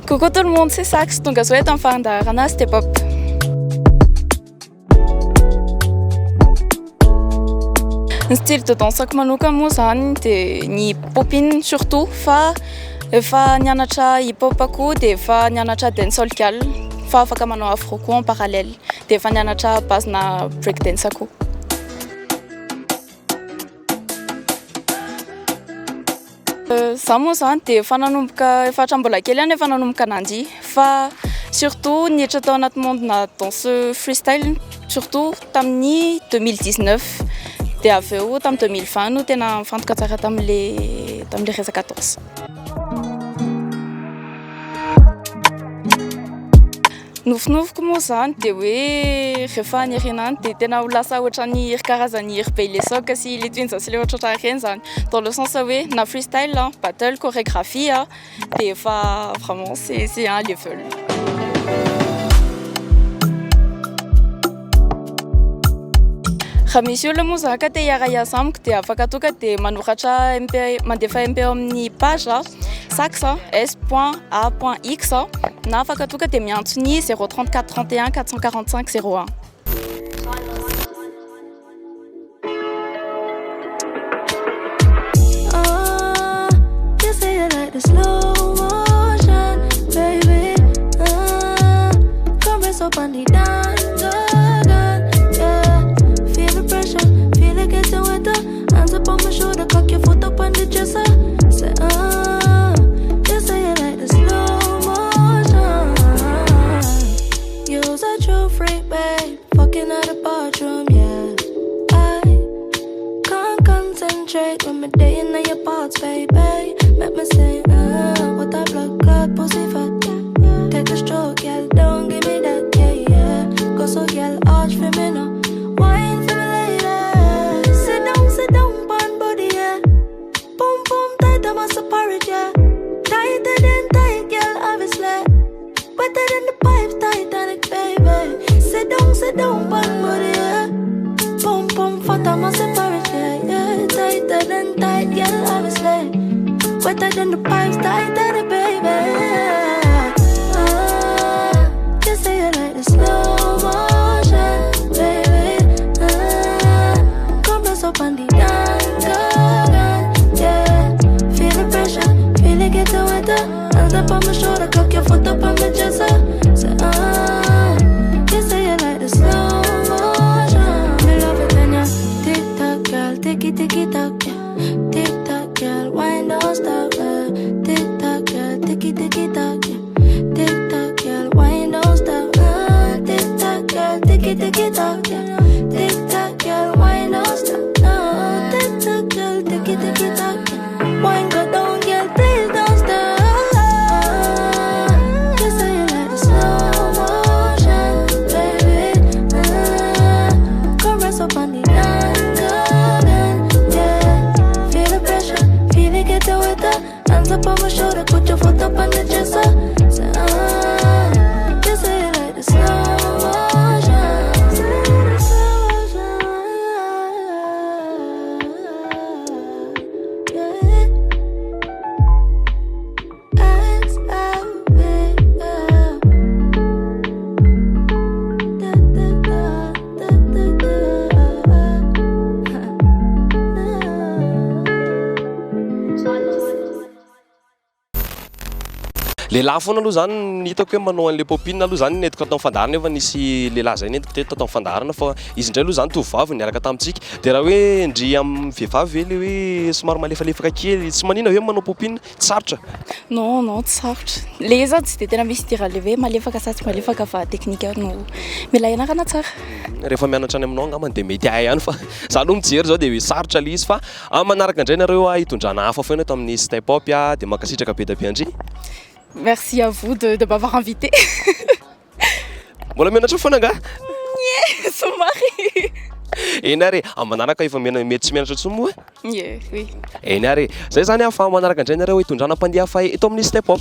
Coucou tout le monde, c'est Sax, donc je souhaite un fan d'Arana Step Up. Ny style de danse manokana moa zany dia ny hip-hopin surtout fa efa nianatra hip-hop koa dia efa nianatra dancehall gal fa afaka manao afro koa en parallèle dia efa nianatra base-na breakdance koa. Za moa zany dia efa nanomboka efa hatrambola kely ihany efa nanomboka ananjy fa surtout niditra tao anaty monde-na danse freestyle surtout tamin'ny 2019 dia avy eo tamin'ny 2020 no tena mifantoka tsara tamin'ilay resaka danse. Nofinofiko moa zany dia hoe rehefa nirinany dia tena ho lasa ohatran'ny karazany hiry be ilay soka sy ilay twinja sy ilay ohatratra ireny zany dans le sens hoe na freestyle battle chorégraphie dia efa vraiment c'est un level. Raha misy olona moa zany ka te hiara-iasa amiko dia afaka tonga dia manoratra mandefa MP amin'ny page sax s.a.x na afaka tonga dia miantso ny 034 31 445 01. Lehilahy foana aloha zany hitako hoe manao an'ilay popine aloha zany netiko atao fandarana efa nisy lehilahy zay netiko teto atao fandarana fa izy indray aloha zany tovovavy niaraka tamintsika dia raha hoe ndry amin'ny vehivavy le hoe somary malefalefaka kely tsy manina hoe manao popine tsy sarotra. Non tsy sarotra le zany tsy dia tena misy dira le hoe malefaka sa tsy malefaka fa teknika no mila ianarana tsara. Rehefa mianatra any aminao angambany dia mety hay ihany fa za aloha mijery zao dia hoe sarotra le izy fa manaraka indray nareo hitondrana hafa foana eto amin'ny step up dia mankasitraka be da be andry. Merci à vous de m'avoir invité. Mbola mianatra foana nga? Somary. Eny ary manaraka efa mety tsy mianatra intsony moa? Oui. Eny ary zay zany fa manaraka indray nareo hitondrana mpandeha fa eto amin'ny step up.